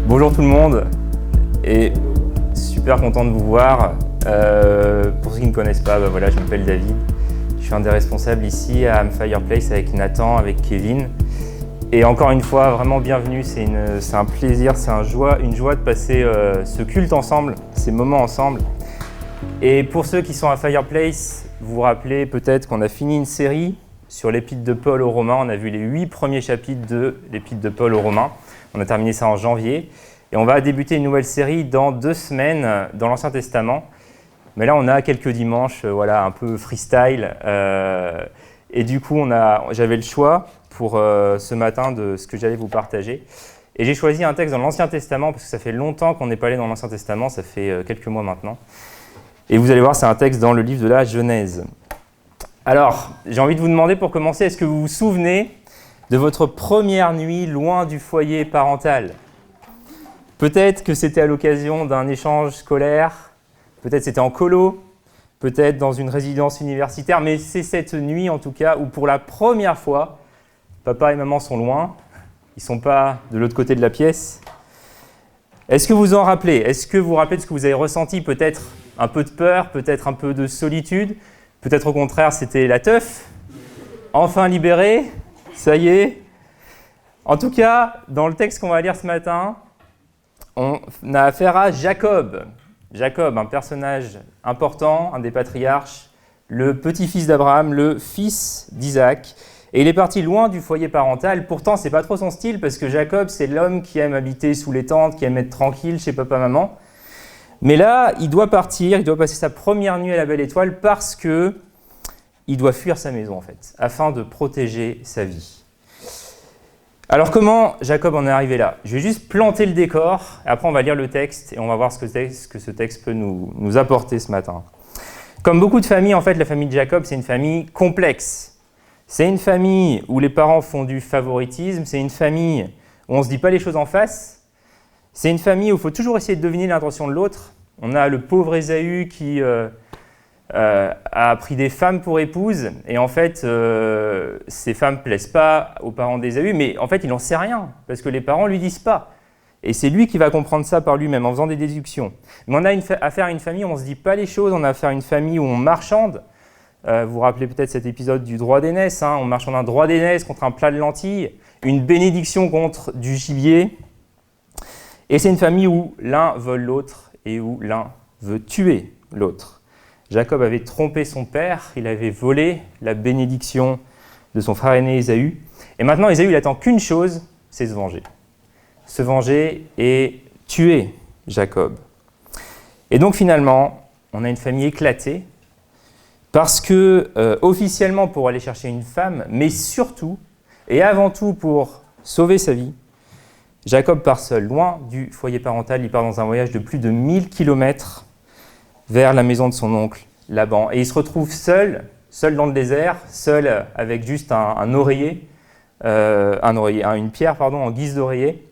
Bonjour tout le monde et super content de vous voir. Pour ceux qui ne me connaissent pas, voilà, je m'appelle David. Je suis un des responsables ici à Am Fireplace avec Nathan, avec Kevin. Et encore une fois, vraiment bienvenue, c'est un plaisir, une joie de passer ce culte ensemble, ces moments ensemble. Et pour ceux qui sont à Fireplace, vous vous rappelez peut-être qu'on a fini une série sur l'épître de Paul aux Romains. On a vu les 8 premiers chapitres de l'épître de Paul aux Romains. On a terminé ça en janvier. Et on va débuter une nouvelle série dans 2 semaines dans l'Ancien Testament. Mais là, on a quelques dimanches voilà, un peu freestyle. Et du coup, j'avais le choix pour ce matin de ce que j'allais vous partager. Et j'ai choisi un texte dans l'Ancien Testament, parce que ça fait longtemps qu'on n'est pas allé dans l'Ancien Testament, ça fait quelques mois maintenant. Et vous allez voir, c'est un texte dans le livre de la Genèse. Alors, j'ai envie de vous demander pour commencer, est-ce que vous vous souvenez de votre première nuit loin du foyer parental ? Peut-être que c'était à l'occasion d'un échange scolaire, peut-être c'était en colo, peut-être dans une résidence universitaire, mais c'est cette nuit en tout cas où pour la première fois, papa et maman sont loin, ils ne sont pas de l'autre côté de la pièce. Est-ce que vous en rappelez ? Est-ce que vous vous rappelez de ce que vous avez ressenti ? Peut-être un peu de peur, peut-être un peu de solitude, peut-être au contraire c'était la teuf, enfin libéré, ça y est. En tout cas, dans le texte qu'on va lire ce matin, on a affaire à Jacob. Jacob, un personnage important, un des patriarches, le petit-fils d'Abraham, le fils d'Isaac. Et il est parti loin du foyer parental. Pourtant, c'est pas trop son style parce que Jacob, c'est l'homme qui aime habiter sous les tentes, qui aime être tranquille chez papa-maman. Mais là, il doit partir, il doit passer sa première nuit à la Belle Étoile parce que il doit fuir sa maison en fait, afin de protéger sa vie. Alors comment Jacob en est arrivé là ? Je vais juste planter le décor, et après on va lire le texte et on va voir ce que ce texte peut nous apporter ce matin. Comme beaucoup de familles, en fait, la famille de Jacob, c'est une famille complexe. C'est une famille où les parents font du favoritisme, c'est une famille où on ne se dit pas les choses en face, c'est une famille où il faut toujours essayer de deviner l'intention de l'autre. On a le pauvre Ésaü qui a pris des femmes pour épouses, et en fait, ces femmes ne plaisent pas aux parents d'Ésaü, mais en fait, il n'en sait rien, parce que les parents ne lui disent pas. Et c'est lui qui va comprendre ça par lui-même, en faisant des déductions. Mais on a affaire à une famille où on ne se dit pas les choses, on a affaire à une famille où on marchande. Vous vous rappelez peut-être cet épisode du droit d'aînesse, on marchande un droit d'aînesse contre un plat de lentilles, une bénédiction contre du gibier. Et c'est une famille où l'un vole l'autre et où l'un veut tuer l'autre. Jacob avait trompé son père, il avait volé la bénédiction de son frère aîné Ésaü. Et maintenant, Ésaü, il attend qu'une chose, c'est se venger. Se venger et tuer Jacob. Et donc finalement, on a une famille éclatée parce que, officiellement pour aller chercher une femme, mais surtout et avant tout pour sauver sa vie, Jacob part seul, loin du foyer parental. Il part dans un voyage de plus de 1000 km vers la maison de son oncle Laban. Et il se retrouve seul dans le désert, seul avec juste une pierre en guise d'oreiller.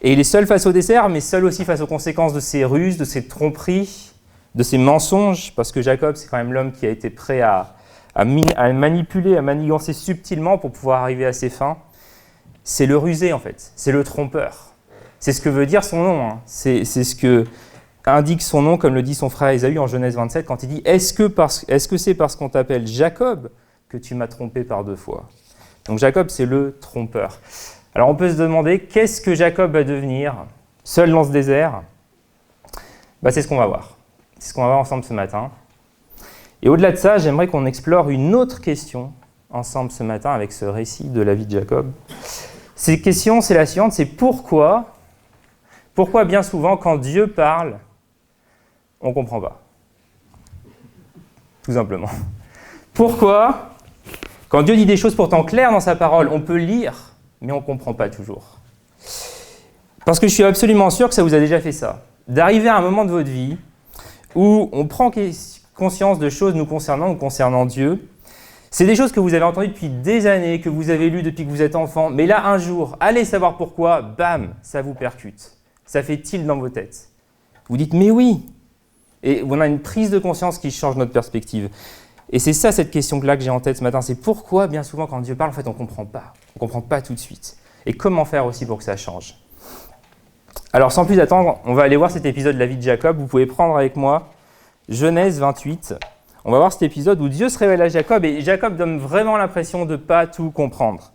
Et il est seul face au désert, mais seul aussi face aux conséquences de ses ruses, de ses tromperies, de ses mensonges, parce que Jacob, c'est quand même l'homme qui a été prêt à manipuler, à manigancer subtilement pour pouvoir arriver à ses fins. C'est le rusé, en fait. C'est le trompeur. C'est ce que veut dire son nom. C'est ce que indique son nom, comme le dit son frère Ésaü en Genèse 27, quand il dit « Est-ce que c'est parce qu'on t'appelle Jacob que tu m'as trompé par 2 fois ?» Donc Jacob, c'est le trompeur. Alors on peut se demander, qu'est-ce que Jacob va devenir seul dans ce désert ? C'est ce qu'on va voir. C'est ce qu'on va voir ensemble ce matin. Et au-delà de ça, j'aimerais qu'on explore une autre question ensemble ce matin avec ce récit de la vie de Jacob. Cette question, c'est la suivante, c'est pourquoi bien souvent, quand Dieu parle, on ne comprend pas. Tout simplement. Pourquoi, quand Dieu dit des choses pourtant claires dans sa parole, on peut lire, mais on ne comprend pas toujours. Parce que je suis absolument sûr que ça vous a déjà fait ça. D'arriver à un moment de votre vie où on prend conscience de choses nous concernant Dieu. C'est des choses que vous avez entendues depuis des années, que vous avez lues depuis que vous êtes enfant. Mais là, un jour, allez savoir pourquoi, bam, ça vous percute. Ça fait tilt dans vos têtes. Vous dites, mais oui. Et on a une prise de conscience qui change notre perspective. Et c'est ça, cette question-là que j'ai en tête ce matin. C'est pourquoi, bien souvent, quand Dieu parle, en fait, on ne comprend pas. On ne comprend pas tout de suite. Et comment faire aussi pour que ça change ? Alors sans plus attendre, on va aller voir cet épisode de la vie de Jacob. Vous pouvez prendre avec moi Genèse 28. On va voir cet épisode où Dieu se révèle à Jacob et Jacob donne vraiment l'impression de ne pas tout comprendre.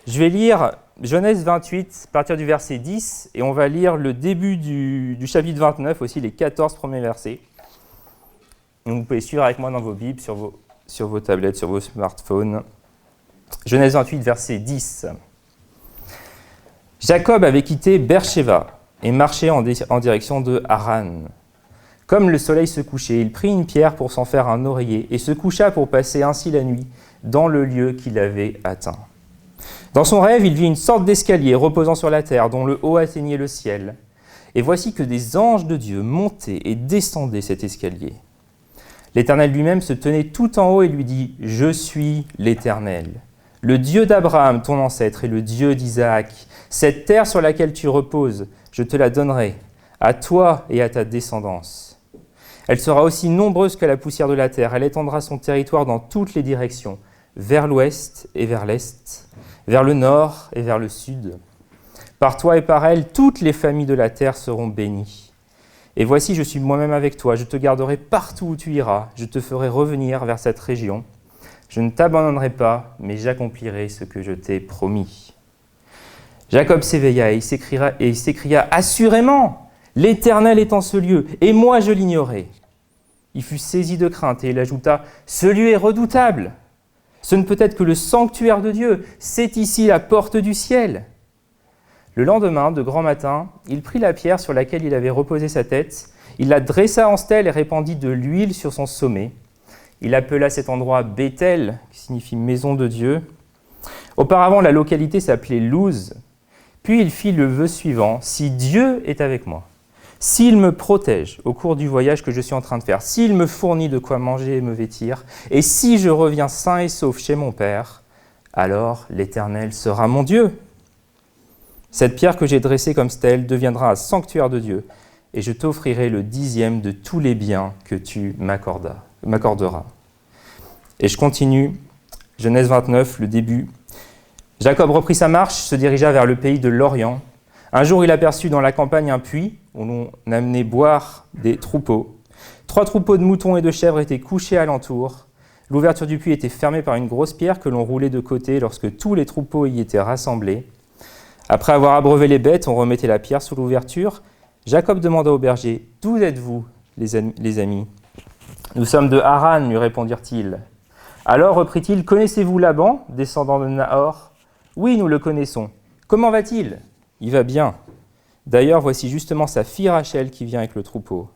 Je vais lire Genèse 28 à partir du verset 10 et on va lire le début du chapitre 29, aussi les 14 premiers versets. Donc vous pouvez suivre avec moi dans vos Bibles, sur vos tablettes, sur vos smartphones. Genèse 28, verset 10. Jacob avait quitté Beersheba et marchait en direction de Haran. Comme le soleil se couchait, il prit une pierre pour s'en faire un oreiller et se coucha pour passer ainsi la nuit dans le lieu qu'il avait atteint. Dans son rêve, il vit une sorte d'escalier reposant sur la terre dont le haut atteignait le ciel. Et voici que des anges de Dieu montaient et descendaient cet escalier. L'Éternel lui-même se tenait tout en haut et lui dit « Je suis l'Éternel, le Dieu d'Abraham, ton ancêtre, et le Dieu d'Isaac. Cette terre sur laquelle tu reposes, je te la donnerai, à toi et à ta descendance. Elle sera aussi nombreuse que la poussière de la terre. Elle étendra son territoire dans toutes les directions, vers l'ouest et vers l'est, vers le nord et vers le sud. Par toi et par elle, toutes les familles de la terre seront bénies. Et voici, je suis moi-même avec toi. Je te garderai partout où tu iras. Je te ferai revenir vers cette région. Je ne t'abandonnerai pas, mais j'accomplirai ce que je t'ai promis. » Jacob s'éveilla et il s'écria « Assurément, l'Éternel est en ce lieu, et moi je l'ignorais. » Il fut saisi de crainte et il ajouta « Ce lieu est redoutable. Ce ne peut être que le sanctuaire de Dieu. C'est ici la porte du ciel. » Le lendemain, de grand matin, il prit la pierre sur laquelle il avait reposé sa tête, il la dressa en stèle et répandit de l'huile sur son sommet. Il appela cet endroit Béthel, qui signifie maison de Dieu. Auparavant, la localité s'appelait Luz. Puis il fit le vœu suivant, « Si Dieu est avec moi, s'il me protège au cours du voyage que je suis en train de faire, s'il me fournit de quoi manger et me vêtir, et si je reviens sain et sauf chez mon Père, alors l'Éternel sera mon Dieu. Cette pierre que j'ai dressée comme stèle deviendra un sanctuaire de Dieu, et je t'offrirai le 10e de tous les biens que tu m'accorderas. » Et je continue, Genèse 29, le début. Jacob reprit sa marche, se dirigea vers le pays de l'Orient. Un jour, il aperçut dans la campagne un puits où l'on amenait boire des troupeaux. 3 troupeaux de moutons et de chèvres étaient couchés alentour. L'ouverture du puits était fermée par une grosse pierre que l'on roulait de côté lorsque tous les troupeaux y étaient rassemblés. Après avoir abreuvé les bêtes, on remettait la pierre sous l'ouverture. Jacob demanda au berger, « D'où êtes-vous, les amis ?»« Nous sommes de Haran, lui répondirent-ils. » Alors reprit-il, « Connaissez-vous Laban, descendant de Nahor ?»« Oui, nous le connaissons. Comment va-t-il ?»« Il va bien. D'ailleurs, voici justement sa fille Rachel qui vient avec le troupeau. »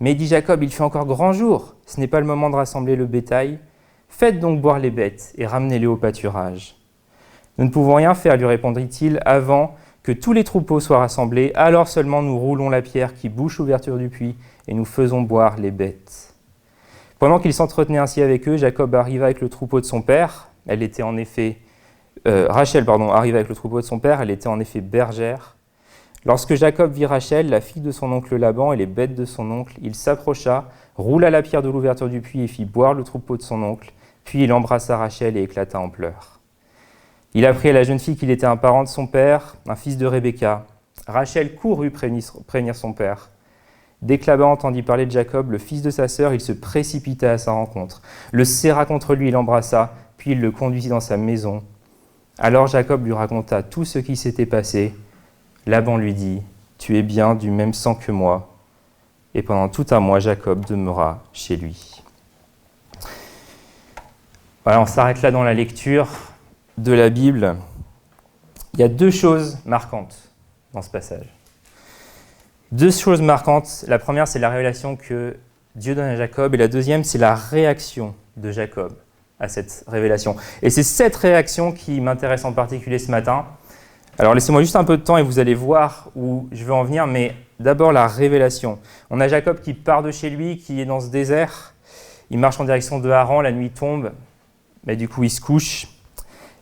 Mais dit Jacob, « Il fait encore grand jour. Ce n'est pas le moment de rassembler le bétail. Faites donc boire les bêtes et ramenez-les au pâturage. » « Nous ne pouvons rien faire, lui répondit-il, avant que tous les troupeaux soient rassemblés. Alors seulement nous roulons la pierre qui bouche l'ouverture du puits et nous faisons boire les bêtes. » Pendant qu'il s'entretenait ainsi avec eux, Jacob arriva avec le troupeau de son père. Rachel arriva avec le troupeau de son père. Elle était en effet bergère. Lorsque Jacob vit Rachel, la fille de son oncle Laban, et les bêtes de son oncle, il s'approcha, roula la pierre de l'ouverture du puits et fit boire le troupeau de son oncle. Puis il embrassa Rachel et éclata en pleurs. Il apprit à la jeune fille qu'il était un parent de son père, un fils de Rebecca. Rachel courut prévenir son père. Dès que Laban entendit parler de Jacob, le fils de sa sœur, il se précipita à sa rencontre, le serra contre lui, l'embrassa, puis il le conduisit dans sa maison. Alors Jacob lui raconta tout ce qui s'était passé. Laban lui dit, « Tu es bien du même sang que moi. » Et pendant tout un mois, Jacob demeura chez lui. Voilà, on s'arrête là dans la lecture de la Bible. Il y a 2 choses marquantes dans ce passage. 2 choses marquantes. La première, c'est la révélation que Dieu donne à Jacob, et la deuxième, c'est la réaction de Jacob à cette révélation. Et c'est cette réaction qui m'intéresse en particulier ce matin. Alors laissez-moi juste un peu de temps et vous allez voir où je veux en venir, mais d'abord la révélation. On a Jacob qui part de chez lui, qui est dans ce désert. Il marche en direction de Haran, la nuit tombe, mais du coup il se couche.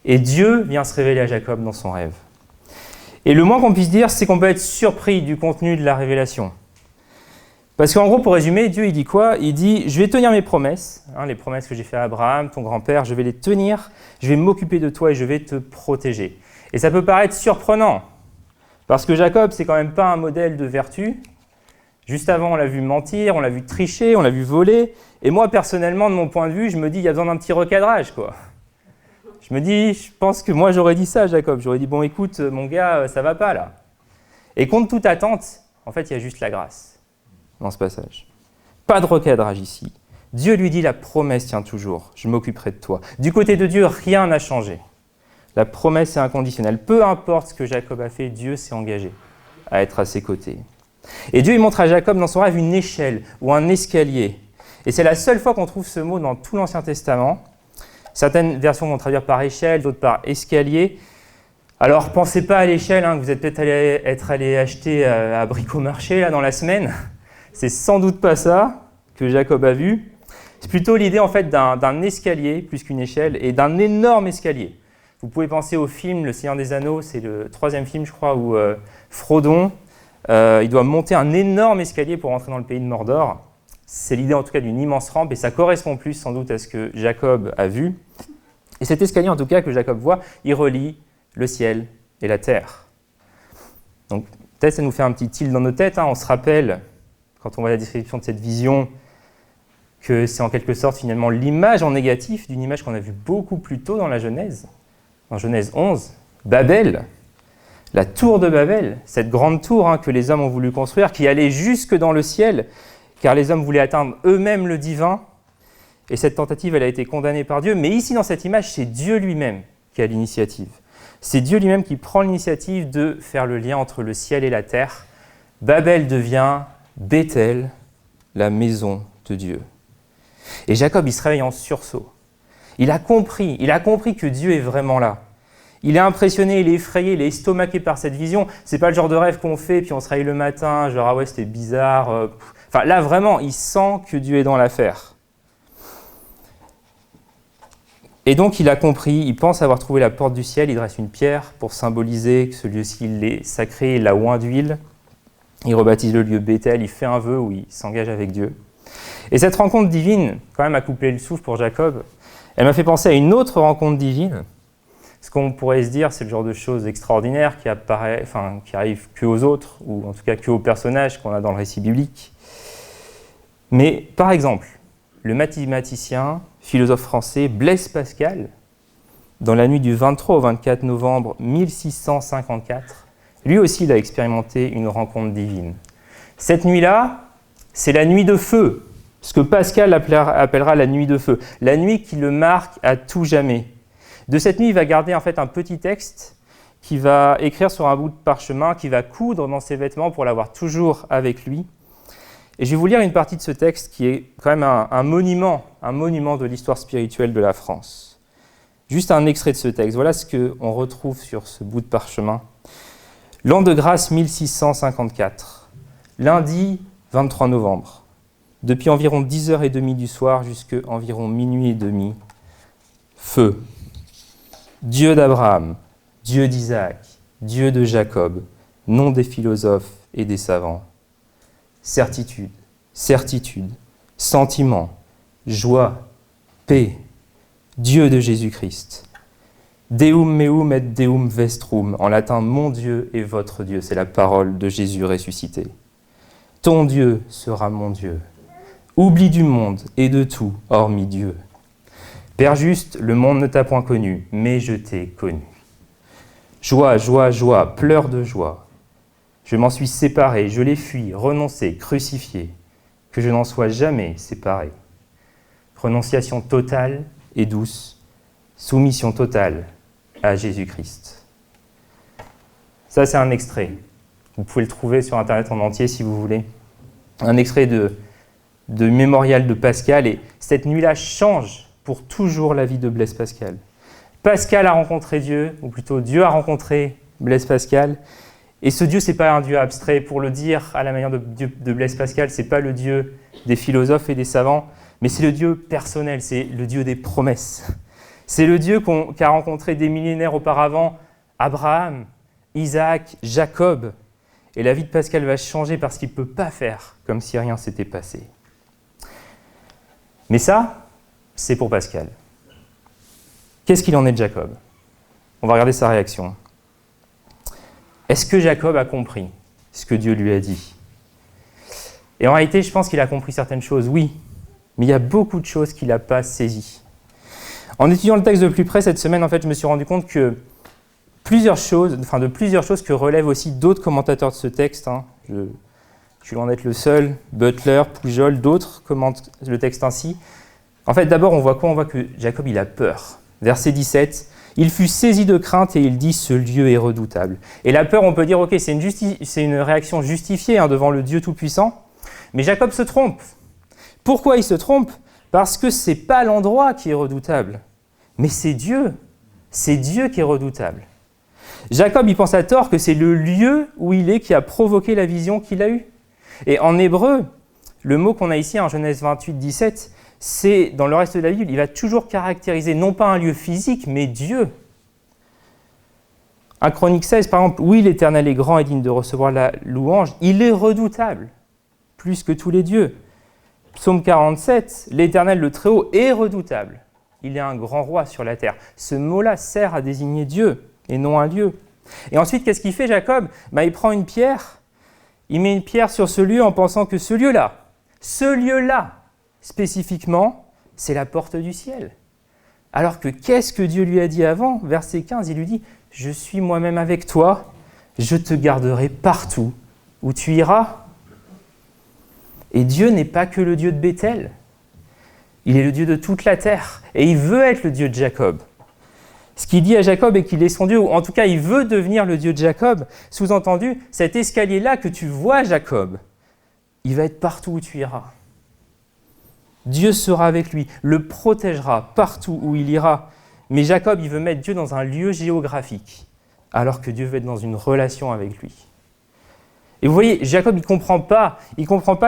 Et Dieu vient se révéler à Jacob dans son rêve. Et le moins qu'on puisse dire, c'est qu'on peut être surpris du contenu de la révélation. Parce qu'en gros, pour résumer, Dieu il dit quoi ? Il dit « Je vais tenir mes promesses, les promesses que j'ai faites à Abraham, ton grand-père, je vais les tenir, je vais m'occuper de toi et je vais te protéger. » Et ça peut paraître surprenant, Parce que Jacob, c'est quand même pas un modèle de vertu. Juste avant, on l'a vu mentir, on l'a vu tricher, on l'a vu voler. Et moi, personnellement, de mon point de vue, je me dis, il y a besoin d'un petit recadrage, quoi. Je me dis, je pense que moi, j'aurais dit ça à Jacob. J'aurais dit, bon, écoute, mon gars, ça va pas, là. Et contre toute attente, en fait, il y a juste la grâce dans ce passage. Pas de recadrage ici. Dieu lui dit, la promesse tient toujours. Je m'occuperai de toi. Du côté de Dieu, rien n'a changé. La promesse est inconditionnelle. Peu importe ce que Jacob a fait, Dieu s'est engagé à être à ses côtés. Et Dieu, il montre à Jacob dans son rêve une échelle ou un escalier. Et c'est la seule fois qu'on trouve ce mot dans tout l'Ancien Testament. Certaines versions vont traduire par échelle, d'autres par escalier. Alors, pensez pas à l'échelle, que vous êtes peut-être allé acheter à Bricomarché là, dans la semaine. C'est sans doute pas ça que Jacob a vu. C'est plutôt l'idée en fait d'un escalier plus qu'une échelle et d'un énorme escalier. Vous pouvez penser au film Le Seigneur des Anneaux, c'est le 3e film je crois, où Frodon, il doit monter un énorme escalier pour rentrer dans le pays de Mordor. C'est l'idée en tout cas d'une immense rampe et ça correspond plus sans doute à ce que Jacob a vu. Et cet escalier en tout cas que Jacob voit, il relie le ciel et la terre. Donc peut-être ça nous fait un petit tilt dans nos têtes, on se rappelle quand on voit la description de cette vision que c'est en quelque sorte finalement l'image en négatif d'une image qu'on a vue beaucoup plus tôt dans la Genèse. En Genèse 11, Babel, la tour de Babel, cette grande tour que les hommes ont voulu construire, qui allait jusque dans le ciel, car les hommes voulaient atteindre eux-mêmes le divin, et cette tentative, elle a été condamnée par Dieu, mais ici dans cette image, c'est Dieu lui-même qui a l'initiative. C'est Dieu lui-même qui prend l'initiative de faire le lien entre le ciel et la terre. Babel devient Bethel, la maison de Dieu. Et Jacob, il se réveille en sursaut. Il a compris que Dieu est vraiment là. Il est impressionné, il est effrayé, il est estomaqué par cette vision. C'est pas le genre de rêve qu'on fait, puis on se réveille le matin, genre ah ouais c'était bizarre. Enfin là vraiment, il sent que Dieu est dans l'affaire. Et donc il a compris, il pense avoir trouvé la porte du ciel, il dresse une pierre pour symboliser que ce lieu-ci il est sacré, il l'a oint d'huile. Il rebaptise le lieu Bethel, il fait un vœu où il s'engage avec Dieu. Et cette rencontre divine, quand même, a coupé le souffle pour Jacob. Elle m'a fait penser à une autre rencontre divine. Ce qu'on pourrait se dire, c'est le genre de choses extraordinaires qui arrivent qu'aux autres, ou en tout cas qu'aux personnages qu'on a dans le récit biblique. Mais par exemple, le mathématicien, philosophe français Blaise Pascal, dans la nuit du 23 au 24 novembre 1654, lui aussi il a expérimenté une rencontre divine. Cette nuit-là, c'est la nuit de feu, ce que Pascal appellera la nuit de feu, la nuit qui le marque à tout jamais. De cette nuit, il va garder en fait un petit texte qu'il va écrire sur un bout de parchemin, qu'il va coudre dans ses vêtements pour l'avoir toujours avec lui. Et je vais vous lire une partie de ce texte qui est quand même un monument de l'histoire spirituelle de la France. Juste un extrait de ce texte. Voilà ce qu'on retrouve sur ce bout de parchemin. L'an de grâce 1654, lundi 23 novembre, depuis environ 10h30 du soir jusqu'à environ minuit et demi, feu. Dieu d'Abraham, Dieu d'Isaac, Dieu de Jacob, nom des philosophes et des savants. Certitude, certitude, sentiment, joie, paix, Dieu de Jésus-Christ. Deum meum et Deum vestrum, en latin, mon Dieu est votre Dieu, c'est la parole de Jésus ressuscité. Ton Dieu sera mon Dieu. Oublie du monde et de tout, hormis Dieu. Père juste, le monde ne t'a point connu, mais je t'ai connu. Joie, joie, joie, pleurs de joie. Je m'en suis séparé, je l'ai fui, renoncé, crucifié, que je n'en sois jamais séparé. Renonciation totale et douce, soumission totale à Jésus-Christ. Ça, c'est un extrait. Vous pouvez le trouver sur Internet en entier si vous voulez. Un extrait de mémorial de Pascal. Et cette nuit-là change pour toujours la vie de Blaise Pascal. Pascal a rencontré Dieu, ou plutôt Dieu a rencontré Blaise Pascal. Et ce Dieu, ce n'est pas un Dieu abstrait. Pour le dire à la manière de Blaise Pascal, ce n'est pas le Dieu des philosophes et des savants, mais c'est le Dieu personnel, c'est le Dieu des promesses. C'est le Dieu qu'a rencontré des millénaires auparavant Abraham, Isaac, Jacob. Et la vie de Pascal va changer parce qu'il ne peut pas faire comme si rien s'était passé. Mais ça, c'est pour Pascal. Qu'est-ce qu'il en est de Jacob ? On va regarder sa réaction. Est-ce que Jacob a compris ce que Dieu lui a dit? Et en réalité, je pense qu'il a compris certaines choses, oui, mais il y a beaucoup de choses qu'il n'a pas saisies. En étudiant le texte de plus près cette semaine, en fait, je me suis rendu compte que de plusieurs choses que relèvent aussi d'autres commentateurs de ce texte. Je suis loin d'être le seul, Butler, Pujol, d'autres commentent le texte ainsi. En fait, d'abord, on voit quoi? On voit que Jacob, il a peur. Verset 17, « Il fut saisi de crainte et il dit, ce lieu est redoutable. » Et la peur, on peut dire, ok, c'est une réaction justifiée devant le Dieu Tout-Puissant, mais Jacob se trompe. Pourquoi il se trompe? Parce que ce n'est pas l'endroit qui est redoutable, mais c'est Dieu. C'est Dieu qui est redoutable. Jacob, il pense à tort que c'est le lieu où il est qui a provoqué la vision qu'il a eue. Et en hébreu, le mot qu'on a ici en Genèse 28, 17, c'est, dans le reste de la Bible, il va toujours caractériser non pas un lieu physique, mais Dieu. 1 Chronique 16, par exemple, « Oui, l'Éternel est grand et digne de recevoir la louange, il est redoutable, plus que tous les dieux. » Psaume 47, « L'Éternel, le Très-Haut, est redoutable. Il est un grand roi sur la terre. » Ce mot-là sert à désigner Dieu et non un lieu. Et ensuite, qu'est-ce qu'il fait, Jacob? Il prend une pierre, il met une pierre sur ce lieu en pensant que ce lieu-là, spécifiquement, c'est la porte du ciel. Alors que qu'est-ce que Dieu lui a dit avant? Verset 15, il lui dit « Je suis moi-même avec toi, je te garderai partout où tu iras. » Et Dieu n'est pas que le Dieu de Béthel. Il est le Dieu de toute la terre. Et il veut être le Dieu de Jacob. Ce qu'il dit à Jacob est qu'il est son Dieu, ou en tout cas, il veut devenir le Dieu de Jacob. Sous-entendu, cet escalier-là que tu vois, Jacob, il va être partout où tu iras. Dieu sera avec lui, le protégera partout où il ira. Mais Jacob, il veut mettre Dieu dans un lieu géographique, alors que Dieu veut être dans une relation avec lui. Et vous voyez, Jacob, il comprend pas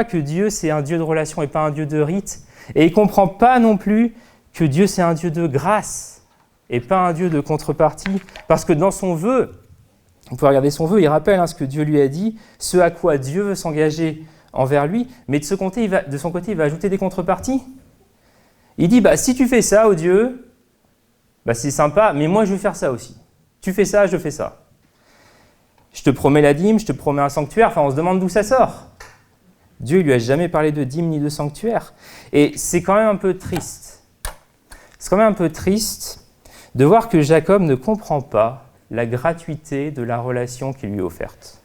que Dieu, c'est un Dieu de relation et pas un Dieu de rite. Et il ne comprend pas non plus que Dieu, c'est un Dieu de grâce et pas un Dieu de contrepartie. Parce que dans son vœu, on peut regarder son vœu, il rappelle ce que Dieu lui a dit, ce à quoi Dieu veut s'engager envers lui, mais de son côté, il va ajouter des contreparties. Il dit, si tu fais ça, ô Dieu, c'est sympa, mais moi je vais faire ça aussi. Tu fais ça, je fais ça. Je te promets la dîme, je te promets un sanctuaire, on se demande d'où ça sort. Dieu ne lui a jamais parlé de dîme ni de sanctuaire. Et c'est quand même un peu triste. C'est quand même un peu triste de voir que Jacob ne comprend pas la gratuité de la relation qui lui est offerte.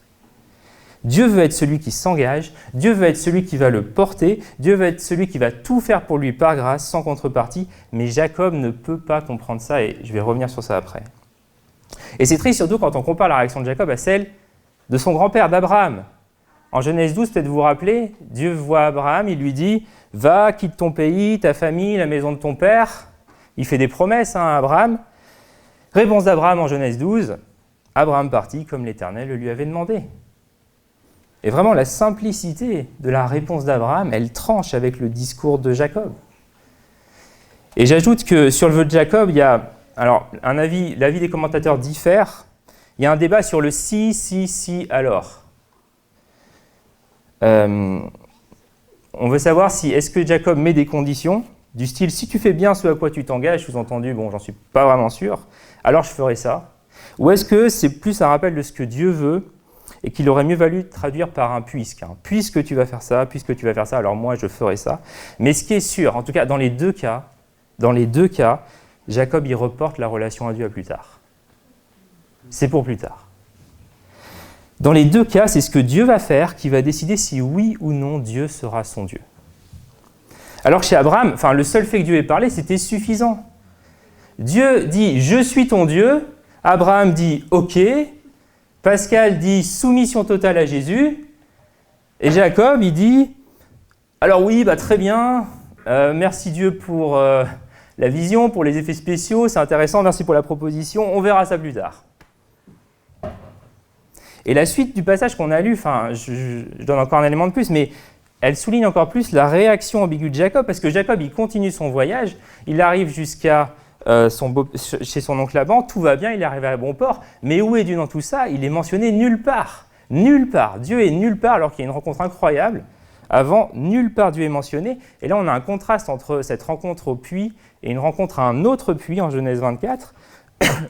Dieu veut être celui qui s'engage, Dieu veut être celui qui va le porter, Dieu veut être celui qui va tout faire pour lui par grâce, sans contrepartie, mais Jacob ne peut pas comprendre ça, et je vais revenir sur ça après. Et c'est triste surtout quand on compare la réaction de Jacob à celle de son grand-père, d'Abraham. En Genèse 12, peut-être vous vous rappelez, Dieu voit Abraham, il lui dit « Va, quitte ton pays, ta famille, la maison de ton père. » Il fait des promesses à Abraham. Réponse d'Abraham en Genèse 12, Abraham partit comme l'Éternel le lui avait demandé. Et vraiment, la simplicité de la réponse d'Abraham, elle tranche avec le discours de Jacob. Et j'ajoute que sur le vœu de Jacob, il y a l'avis des commentateurs diffère. Il y a un débat sur le si, alors. On veut savoir est-ce que Jacob met des conditions du style « si tu fais bien ce à quoi tu t'engages », sous-entendu, j'en suis pas vraiment sûr, alors je ferai ça. Ou est-ce que c'est plus un rappel de ce que Dieu veut et qu'il aurait mieux valu traduire par un « puisque ». Puisque tu vas faire ça, alors moi je ferai ça. Mais ce qui est sûr, en tout cas dans les deux cas, Jacob, il reporte la relation à Dieu à plus tard. C'est pour plus tard. Dans les deux cas, c'est ce que Dieu va faire qui va décider si oui ou non Dieu sera son Dieu. Alors chez Abraham, le seul fait que Dieu ait parlé, c'était suffisant. Dieu dit « je suis ton Dieu », Abraham dit « ok », Pascal dit « soumission totale à Jésus », et Jacob, il dit « alors oui, très bien, merci Dieu pour la vision, pour les effets spéciaux, c'est intéressant, merci pour la proposition, on verra ça plus tard ». Et la suite du passage qu'on a lu, je donne encore un élément de plus, mais elle souligne encore plus la réaction ambiguë de Jacob, parce que Jacob, il continue son voyage, il arrive jusqu'à chez son oncle Laban, tout va bien, il est arrivé à bon port, mais où est Dieu dans tout ça? Il est mentionné nulle part. Nulle part. Dieu est nulle part, alors qu'il y a une rencontre incroyable. Avant, nulle part Dieu est mentionné. Et là, on a un contraste entre cette rencontre au puits et une rencontre à un autre puits en Genèse 24,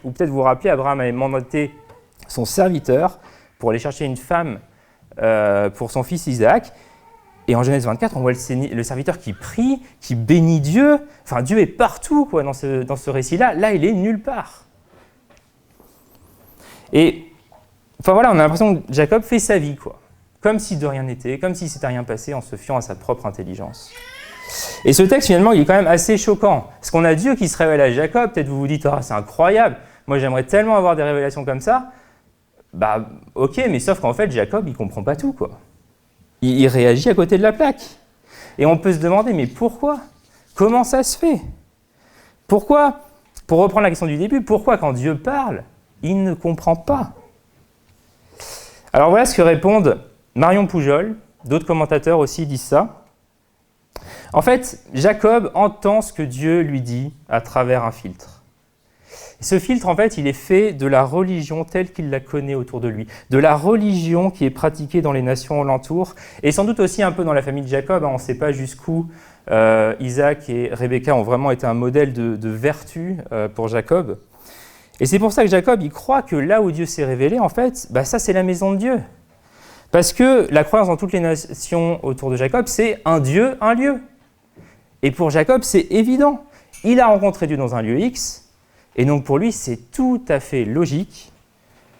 où peut-être vous vous rappelez, Abraham avait mandaté son serviteur pour aller chercher une femme pour son fils Isaac. Et en Genèse 24, on voit le serviteur qui prie, qui bénit Dieu. Enfin, Dieu est partout quoi, dans ce récit-là. Là, il est nulle part. Et enfin voilà, on a l'impression que Jacob fait sa vie, quoi. Comme si de rien n'était, comme si s'était rien passé, en se fiant à sa propre intelligence. Et ce texte, finalement, il est quand même assez choquant. Parce qu'on a Dieu qui se révèle à Jacob. Peut-être vous vous dites, ah, c'est incroyable. Moi, j'aimerais tellement avoir des révélations comme ça. Bah, ok, mais sauf qu'en fait, Jacob, il comprend pas tout, quoi. Il réagit à côté de la plaque. Et on peut se demander, mais pourquoi ? Comment ça se fait ? Pourquoi, pour reprendre la question du début, pourquoi quand Dieu parle, il ne comprend pas ? Alors voilà ce que répondent Marion Poujol, d'autres commentateurs aussi disent ça. En fait, Jacob entend ce que Dieu lui dit à travers un filtre. Ce filtre, en fait, il est fait de la religion telle qu'il la connaît autour de lui, de la religion qui est pratiquée dans les nations alentours, et sans doute aussi un peu dans la famille de Jacob. On ne sait pas jusqu'où Isaac et Rebecca ont vraiment été un modèle de vertu pour Jacob. Et c'est pour ça que Jacob, il croit que là où Dieu s'est révélé, en fait, bah ça c'est la maison de Dieu. Parce que la croyance dans toutes les nations autour de Jacob, c'est un Dieu, un lieu. Et pour Jacob, c'est évident. Il a rencontré Dieu dans un lieu X, et donc pour lui, c'est tout à fait logique.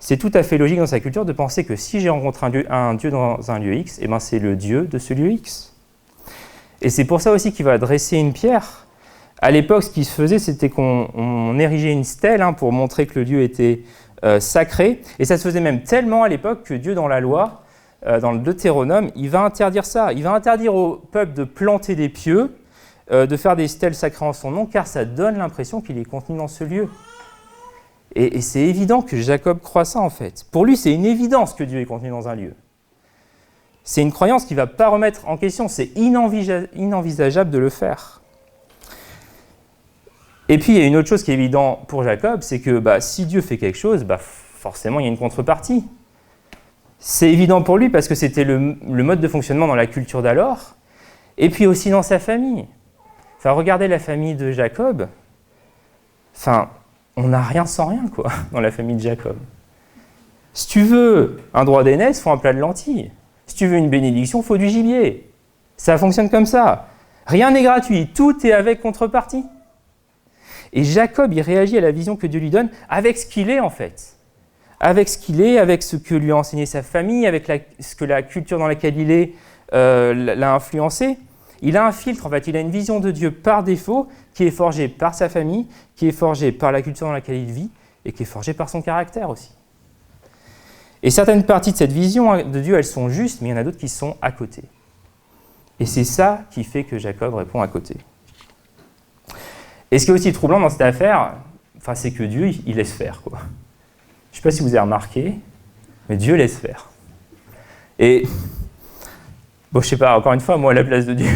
C'est tout à fait logique dans sa culture de penser que si j'ai rencontré un Dieu dans un lieu X, eh ben c'est le Dieu de ce lieu X. Et c'est pour ça aussi qu'il va dresser une pierre. À l'époque, ce qui se faisait, c'était qu'on érigeait une stèle pour montrer que le lieu était sacré. Et ça se faisait même tellement à l'époque que Dieu, dans la loi, dans le Deutéronome, il va interdire ça. Il va interdire au peuple de planter des pieux, de faire des stèles sacrées en son nom, car ça donne l'impression qu'il est contenu dans ce lieu. Et c'est évident que Jacob croit ça, en fait. Pour lui, c'est une évidence que Dieu est contenu dans un lieu. C'est une croyance qu'il ne va pas remettre en question. C'est inenvisageable de le faire. Et puis, il y a une autre chose qui est évidente pour Jacob, c'est que si Dieu fait quelque chose, forcément, il y a une contrepartie. C'est évident pour lui parce que c'était le mode de fonctionnement dans la culture d'alors, et puis aussi dans sa famille. Enfin, regardez la famille de Jacob. Enfin, on n'a rien sans rien, quoi, dans la famille de Jacob. Si tu veux un droit d'aînesse, il faut un plat de lentilles. Si tu veux une bénédiction, il faut du gibier. Ça fonctionne comme ça. Rien n'est gratuit, tout est avec contrepartie. Et Jacob, il réagit à la vision que Dieu lui donne avec ce qu'il est, en fait. Avec ce qu'il est, avec ce que lui a enseigné sa famille, avec ce que la culture dans laquelle il est l'a influencé. Il a un filtre, en fait. Il a une vision de Dieu par défaut, qui est forgée par sa famille, qui est forgée par la culture dans laquelle il vit, et qui est forgée par son caractère aussi. Et certaines parties de cette vision de Dieu, elles sont justes, mais il y en a d'autres qui sont à côté. Et c'est ça qui fait que Jacob répond à côté. Et ce qui est aussi troublant dans cette affaire, c'est que Dieu, il laisse faire, quoi. Je ne sais pas si vous avez remarqué, mais Dieu laisse faire. Et, je ne sais pas, encore une fois, moi, à la place de Dieu,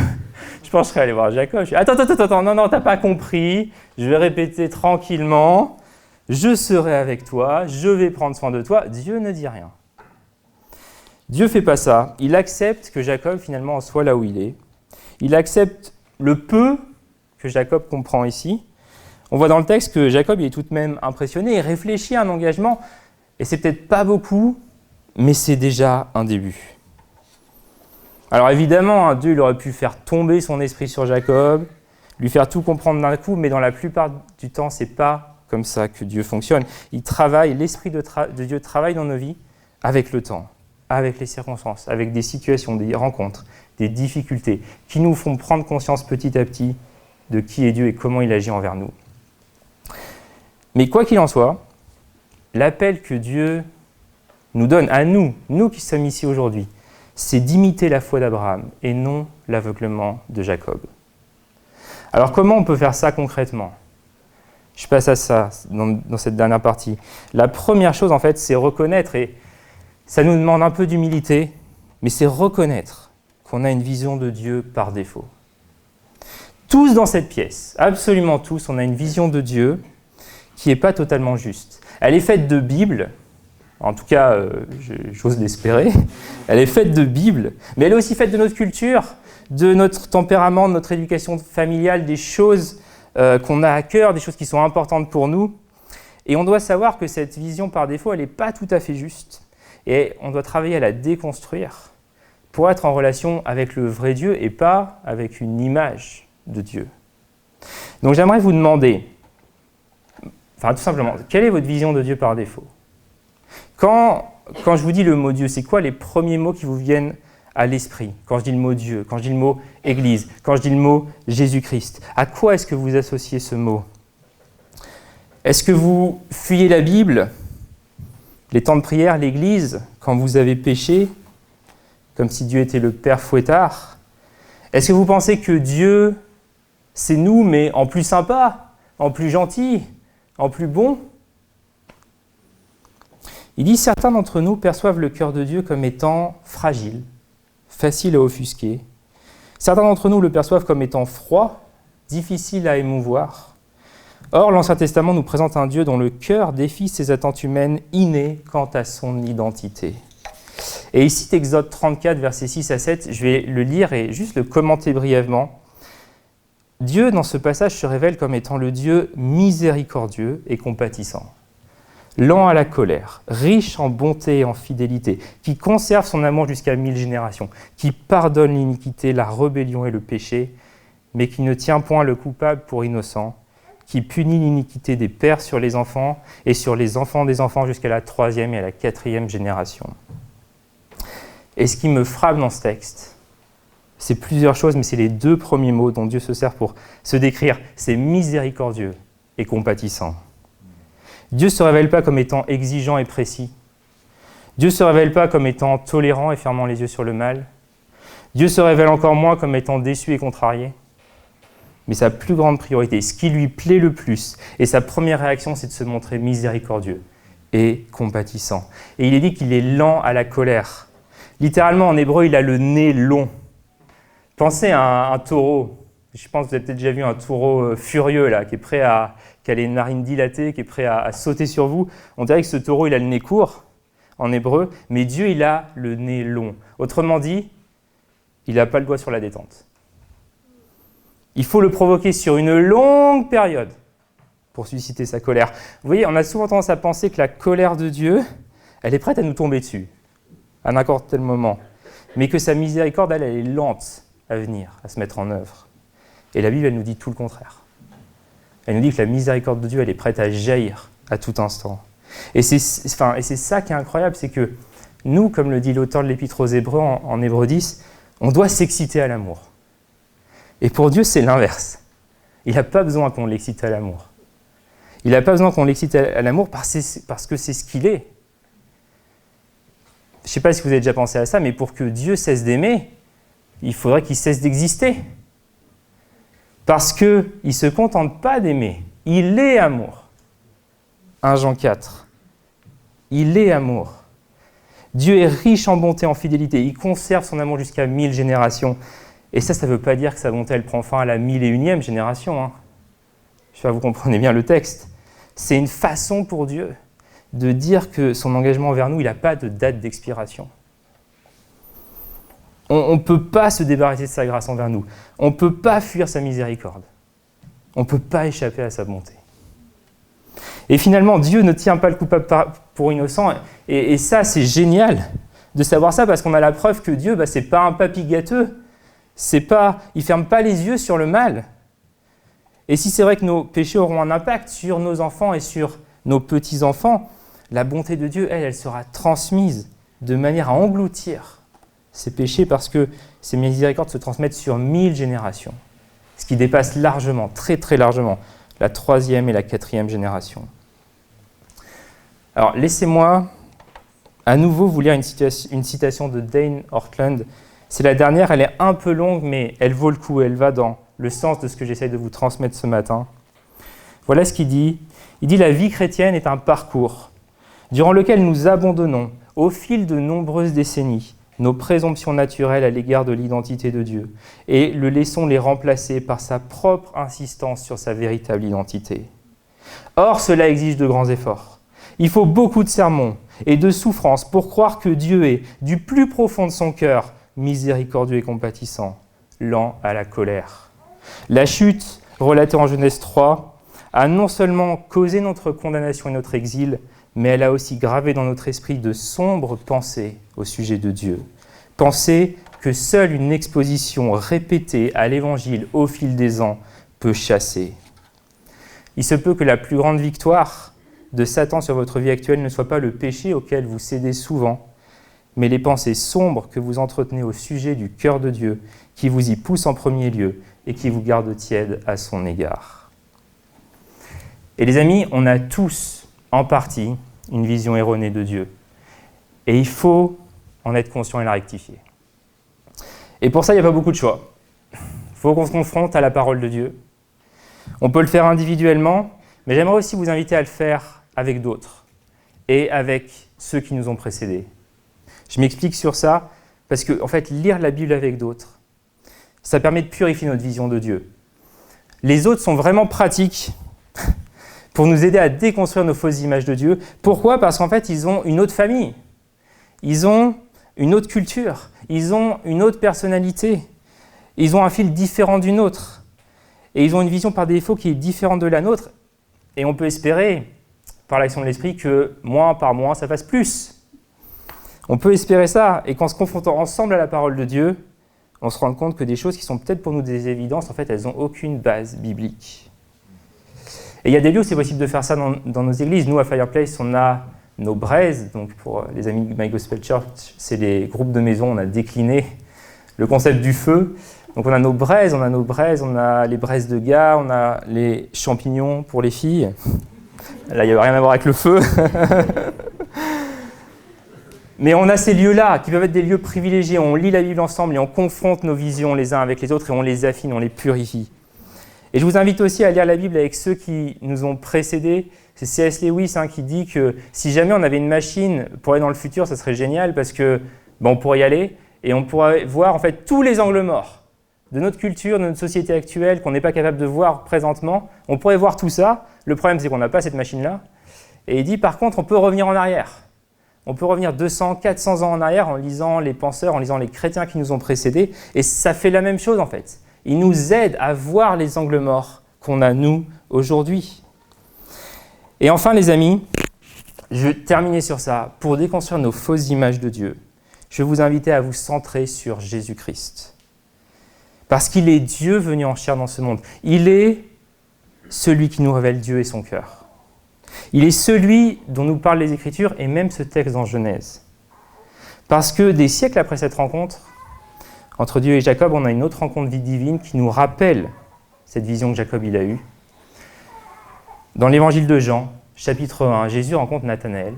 je pense que je serais allé voir Jacob. Attends, non, t'as pas compris, je vais répéter tranquillement, je serai avec toi, je vais prendre soin de toi. Dieu ne dit rien. Dieu ne fait pas ça. Il accepte que Jacob, finalement, en soit là où il est. Il accepte le peu que Jacob comprend ici. On voit dans le texte que Jacob il est tout de même impressionné, il réfléchit à un engagement, et c'est peut-être pas beaucoup, mais c'est déjà un début. Alors évidemment, Dieu il aurait pu faire tomber son esprit sur Jacob, lui faire tout comprendre d'un coup, mais dans la plupart du temps, c'est pas comme ça que Dieu fonctionne. Il travaille, l'esprit de Dieu travaille dans nos vies avec le temps, avec les circonstances, avec des situations, des rencontres, des difficultés, qui nous font prendre conscience petit à petit de qui est Dieu et comment il agit envers nous. Mais quoi qu'il en soit, l'appel que Dieu nous donne à nous qui sommes ici aujourd'hui, c'est d'imiter la foi d'Abraham et non l'aveuglement de Jacob. Alors comment on peut faire ça concrètement ? Je passe à ça dans cette dernière partie. La première chose, en fait, c'est reconnaître, et ça nous demande un peu d'humilité, mais c'est reconnaître qu'on a une vision de Dieu par défaut. Tous dans cette pièce, absolument tous, on a une vision de Dieu qui n'est pas totalement juste. Elle est faite de Bible, en tout cas, j'ose l'espérer, elle est faite de Bible, mais elle est aussi faite de notre culture, de notre tempérament, de notre éducation familiale, des choses qu'on a à cœur, des choses qui sont importantes pour nous. Et on doit savoir que cette vision par défaut, elle n'est pas tout à fait juste. Et on doit travailler à la déconstruire pour être en relation avec le vrai Dieu et pas avec une image de Dieu. Donc j'aimerais vous demander, tout simplement, quelle est votre vision de Dieu par défaut ? Quand je vous dis le mot Dieu, c'est quoi les premiers mots qui vous viennent à l'esprit? Quand je dis le mot Dieu, quand je dis le mot Église, quand je dis le mot Jésus-Christ, à quoi est-ce que vous associez ce mot? Est-ce que vous fuyez la Bible, les temps de prière, l'Église, quand vous avez péché, comme si Dieu était le Père fouettard? Est-ce que vous pensez que Dieu, c'est nous, mais en plus sympa, en plus gentil, en plus bon? Il dit « Certains d'entre nous perçoivent le cœur de Dieu comme étant fragile, facile à offusquer. Certains d'entre nous le perçoivent comme étant froid, difficile à émouvoir. Or, l'Ancien Testament nous présente un Dieu dont le cœur défie ses attentes humaines innées quant à son identité. » Et ici, Exode 34, versets 6 à 7, je vais le lire et juste le commenter brièvement. Dieu, dans ce passage, se révèle comme étant le Dieu miséricordieux et compatissant, lent à la colère, riche en bonté et en fidélité, qui conserve son amour jusqu'à 1000 générations, qui pardonne l'iniquité, la rébellion et le péché, mais qui ne tient point le coupable pour innocent, qui punit l'iniquité des pères sur les enfants et sur les enfants des enfants jusqu'à la 3e et à la 4e génération. Et ce qui me frappe dans ce texte, c'est plusieurs choses, mais c'est les deux premiers mots dont Dieu se sert pour se décrire. C'est miséricordieux et compatissant. Dieu ne se révèle pas comme étant exigeant et précis. Dieu ne se révèle pas comme étant tolérant et fermant les yeux sur le mal. Dieu se révèle encore moins comme étant déçu et contrarié. Mais sa plus grande priorité, ce qui lui plaît le plus, et sa première réaction, c'est de se montrer miséricordieux et compatissant. Et il est dit qu'il est lent à la colère. Littéralement, en hébreu, il a le nez long. Pensez à un taureau. Je pense que vous avez peut-être déjà vu un taureau furieux, là, qui a les narines dilatées, qui est prêt à sauter sur vous. On dirait que ce taureau, il a le nez court, en hébreu, mais Dieu, il a le nez long. Autrement dit, il n'a pas le doigt sur la détente. Il faut le provoquer sur une longue période pour susciter sa colère. Vous voyez, on a souvent tendance à penser que la colère de Dieu, elle est prête à nous tomber dessus, à n'importe quel moment, mais que sa miséricorde, elle est lente à venir, à se mettre en œuvre. Et la Bible, elle nous dit tout le contraire. Elle nous dit que la miséricorde de Dieu, elle est prête à jaillir à tout instant. Et c'est ça qui est incroyable, c'est que nous, comme le dit l'auteur de l'Épître aux Hébreux en Hébreux 10, on doit s'exciter à l'amour. Et pour Dieu, c'est l'inverse. Il n'a pas besoin qu'on l'excite à l'amour. Il n'a pas besoin qu'on l'excite à l'amour parce que c'est ce qu'il est. Je ne sais pas si vous avez déjà pensé à ça, mais pour que Dieu cesse d'aimer, il faudrait qu'il cesse d'exister. Parce qu'il ne se contente pas d'aimer. Il est amour. 1 Jean 4. Il est amour. Dieu est riche en bonté, en fidélité. Il conserve son amour jusqu'à 1000 générations. Et ça ne veut pas dire que sa bonté, elle prend fin à la 1001e génération. Hein. Je sais pas, vous comprenez bien le texte. C'est une façon pour Dieu de dire que son engagement envers nous, il n'a pas de date d'expiration. On ne peut pas se débarrasser de sa grâce envers nous. On ne peut pas fuir sa miséricorde. On ne peut pas échapper à sa bonté. Et finalement, Dieu ne tient pas le coupable pour innocent. Et ça, c'est génial de savoir ça parce qu'on a la preuve que Dieu, ce n'est pas un papy gâteux. Il ne ferme pas les yeux sur le mal. Et si c'est vrai que nos péchés auront un impact sur nos enfants et sur nos petits-enfants, la bonté de Dieu, elle sera transmise de manière à engloutir ces péchés parce que ces miséricordes se transmettent sur 1000 générations, ce qui dépasse largement, très très largement, la 3e et la 4e génération. Alors, laissez-moi à nouveau vous lire une citation de Dane Ortland. C'est la dernière, elle est un peu longue, mais elle vaut le coup, elle va dans le sens de ce que j'essaye de vous transmettre ce matin. Voilà ce qu'il dit. Il dit « La vie chrétienne est un parcours durant lequel nous abandonnons, au fil de nombreuses décennies, nos présomptions naturelles à l'égard de l'identité de Dieu et le laissons les remplacer par sa propre insistance sur sa véritable identité. Or, cela exige de grands efforts. Il faut beaucoup de sermons et de souffrances pour croire que Dieu est, du plus profond de son cœur, miséricordieux et compatissant, lent à la colère. La chute, relatée en Genèse 3, a non seulement causé notre condamnation et notre exil, mais elle a aussi gravé dans notre esprit de sombres pensées au sujet de Dieu. Pensées que seule une exposition répétée à l'Évangile au fil des ans peut chasser. Il se peut que la plus grande victoire de Satan sur votre vie actuelle ne soit pas le péché auquel vous cédez souvent, mais les pensées sombres que vous entretenez au sujet du cœur de Dieu, qui vous y poussent en premier lieu et qui vous gardent tiède à son égard. Et les amis, on a tous, en partie, une vision erronée de Dieu. Et il faut en être conscient et la rectifier. Et pour ça, il n'y a pas beaucoup de choix. Il faut qu'on se confronte à la parole de Dieu. On peut le faire individuellement, mais j'aimerais aussi vous inviter à le faire avec d'autres et avec ceux qui nous ont précédés. Je m'explique sur ça parce que, en fait, lire la Bible avec d'autres, ça permet de purifier notre vision de Dieu. Les autres sont vraiment pratiques pour nous aider à déconstruire nos fausses images de Dieu. Pourquoi ? Parce qu'en fait, ils ont une autre famille. Ils ont une autre culture. Ils ont une autre personnalité. Ils ont un fil différent du nôtre. Et ils ont une vision par défaut qui est différente de la nôtre. Et on peut espérer, par l'action de l'Esprit, que mois par mois, ça fasse plus. On peut espérer ça. Et qu'en se confrontant ensemble à la parole de Dieu, on se rend compte que des choses qui sont peut-être pour nous des évidences, en fait, elles n'ont aucune base biblique. Et il y a des lieux où c'est possible de faire ça dans nos églises. Nous, à Fireplace, on a nos braises. Donc, pour les amis de My Gospel Church, c'est les groupes de maison. On a décliné le concept du feu. Donc, on a nos braises, on a les braises de gars, on a les champignons pour les filles. Là, il n'y a rien à voir avec le feu. Mais on a ces lieux-là qui peuvent être des lieux privilégiés. On lit la Bible ensemble et on confronte nos visions les uns avec les autres et on les affine, on les purifie. Et je vous invite aussi à lire la Bible avec ceux qui nous ont précédés. C'est C.S. Lewis qui dit que si jamais on avait une machine pour aller dans le futur, ça serait génial parce que on pourrait y aller et on pourrait voir en fait tous les angles morts de notre culture, de notre société actuelle qu'on n'est pas capable de voir présentement. On pourrait voir tout ça. Le problème, c'est qu'on n'a pas cette machine-là. Et il dit par contre, on peut revenir en arrière. On peut revenir 200, 400 ans en arrière en lisant les penseurs, en lisant les chrétiens qui nous ont précédés. Et ça fait la même chose en fait. Il nous aide à voir les angles morts qu'on a nous aujourd'hui. Et enfin les amis, je vais terminer sur ça. Pour déconstruire nos fausses images de Dieu, je vais vous inviter à vous centrer sur Jésus-Christ. Parce qu'il est Dieu venu en chair dans ce monde. Il est celui qui nous révèle Dieu et son cœur. Il est celui dont nous parlent les Écritures et même ce texte dans Genèse. Parce que des siècles après cette rencontre, entre Dieu et Jacob, on a une autre rencontre divine qui nous rappelle cette vision que Jacob il a eue. Dans l'évangile de Jean, chapitre 1, Jésus rencontre Nathanaël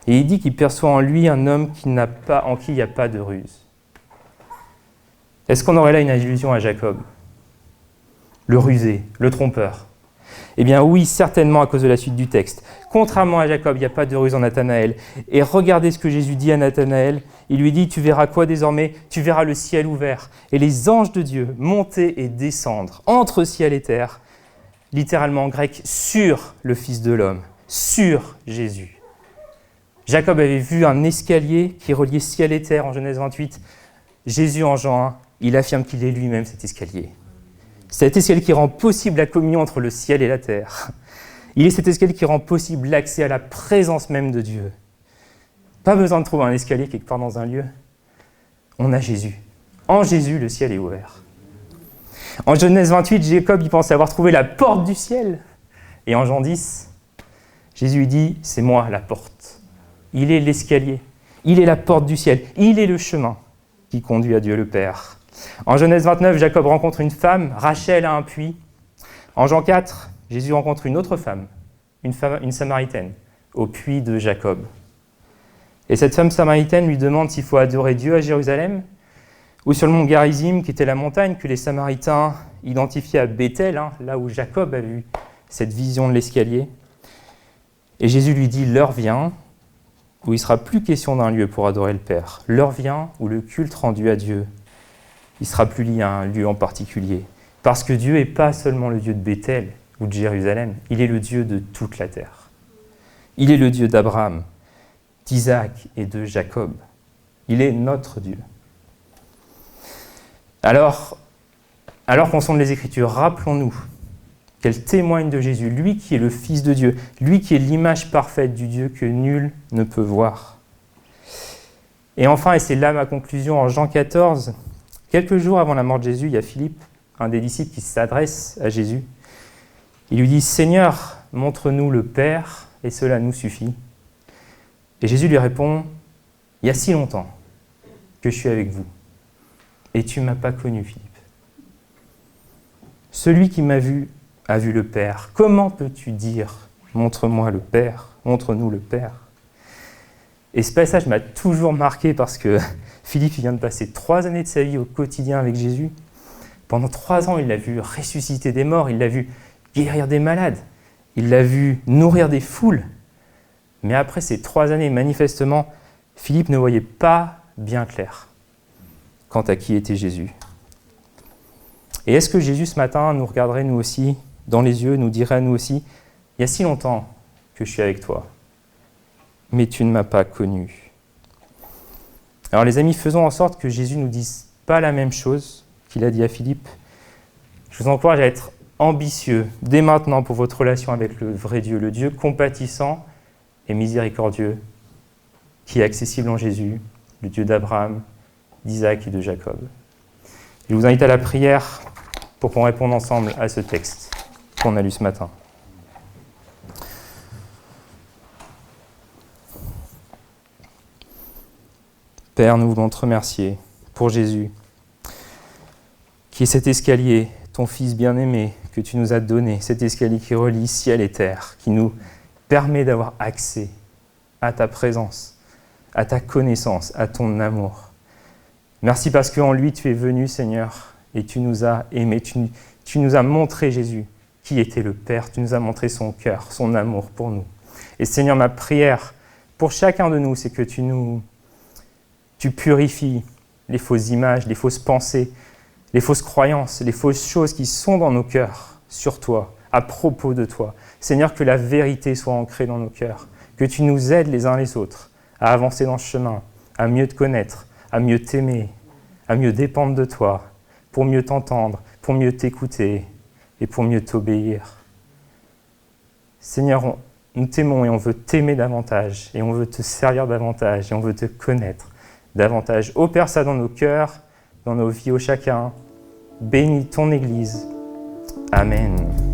et il dit qu'il perçoit en lui un homme en qui il n'y a pas de ruse. Est-ce qu'on aurait là une allusion à Jacob ? Le rusé, le trompeur. Eh bien oui, certainement à cause de la suite du texte. Contrairement à Jacob, il n'y a pas de ruse en Nathanaël. Et regardez ce que Jésus dit à Nathanaël. Il lui dit, tu verras quoi désormais ? Tu verras le ciel ouvert et les anges de Dieu monter et descendre entre ciel et terre, littéralement en grec, sur le Fils de l'homme, sur Jésus. Jacob avait vu un escalier qui reliait ciel et terre en Genèse 28. Jésus en Jean 1, il affirme qu'il est lui-même cet escalier. Cet escalier qui rend possible la communion entre le ciel et la terre. Il est cet escalier qui rend possible l'accès à la présence même de Dieu. Pas besoin de trouver un escalier quelque part dans un lieu. On a Jésus. En Jésus, le ciel est ouvert. En Genèse 28, Jacob il pense avoir trouvé la porte du ciel. Et en Jean 10, Jésus lui dit, c'est moi la porte. Il est l'escalier. Il est la porte du ciel. Il est le chemin qui conduit à Dieu le Père. En Genèse 29, Jacob rencontre une femme, Rachel a un puits. En Jean 4, Jésus rencontre une autre femme, une Samaritaine, au puits de Jacob. Et cette femme samaritaine lui demande s'il faut adorer Dieu à Jérusalem ou sur le mont Garizim, qui était la montagne que les Samaritains identifiaient à Bethel, là où Jacob a vu cette vision de l'escalier. Et Jésus lui dit, l'heure vient où il ne sera plus question d'un lieu pour adorer le Père. L'heure vient où le culte rendu à Dieu, il ne sera plus lié à un lieu en particulier. Parce que Dieu n'est pas seulement le Dieu de Bethel ou de Jérusalem, il est le Dieu de toute la terre. Il est le Dieu d'Abraham, d'Isaac et de Jacob. Il est notre Dieu. Alors qu'on sonde les Écritures, rappelons-nous qu'elle témoigne de Jésus, lui qui est le Fils de Dieu, lui qui est l'image parfaite du Dieu que nul ne peut voir. Et enfin, et c'est là ma conclusion, en Jean 14, quelques jours avant la mort de Jésus, il y a Philippe, un des disciples qui s'adresse à Jésus. Il lui dit « Seigneur, montre-nous le Père, et cela nous suffit. » Et Jésus lui répond « Il y a si longtemps que je suis avec vous, et tu ne m'as pas connu, Philippe. Celui qui m'a vu a vu le Père. Comment peux-tu dire « Montre-moi le Père, montre-nous le Père » Et ce passage m'a toujours marqué parce que Philippe vient de passer 3 années de sa vie au quotidien avec Jésus. Pendant 3 ans, il l'a vu ressusciter des morts, il l'a vu guérir des malades, il l'a vu nourrir des foules. Mais après ces 3 années, manifestement, Philippe ne voyait pas bien clair quant à qui était Jésus. Et est-ce que Jésus, ce matin, nous regarderait, nous aussi, dans les yeux, nous dirait à nous aussi « Il y a si longtemps que je suis avec toi, mais tu ne m'as pas connu. » Alors les amis, faisons en sorte que Jésus ne nous dise pas la même chose qu'il a dit à Philippe. Je vous encourage à être ambitieux dès maintenant pour votre relation avec le vrai Dieu, le Dieu compatissant et miséricordieux, qui est accessible en Jésus, le Dieu d'Abraham, d'Isaac et de Jacob. Je vous invite à la prière pour qu'on réponde ensemble à ce texte qu'on a lu ce matin. Père, nous voulons te remercier pour Jésus, qui est cet escalier, ton Fils bien-aimé, que tu nous as donné, cet escalier qui relie ciel et terre, qui nous permet d'avoir accès à ta présence, à ta connaissance, à ton amour. Merci parce qu'en lui, tu es venu, Seigneur, et tu nous as aimés, tu nous as montré, Jésus, qui était le Père, tu nous as montré son cœur, son amour pour nous. Et Seigneur, ma prière pour chacun de nous, c'est que tu purifies les fausses images, les fausses pensées, les fausses croyances, les fausses choses qui sont dans nos cœurs sur toi, à propos de toi. Seigneur, que la vérité soit ancrée dans nos cœurs, que tu nous aides les uns les autres à avancer dans ce chemin, à mieux te connaître, à mieux t'aimer, à mieux dépendre de toi, pour mieux t'entendre, pour mieux t'écouter et pour mieux t'obéir. Seigneur, nous t'aimons et on veut t'aimer davantage, et on veut te servir davantage, et on veut te connaître davantage. Opère ça dans nos cœurs, dans nos vies au chacun. Bénis ton Église. Amen.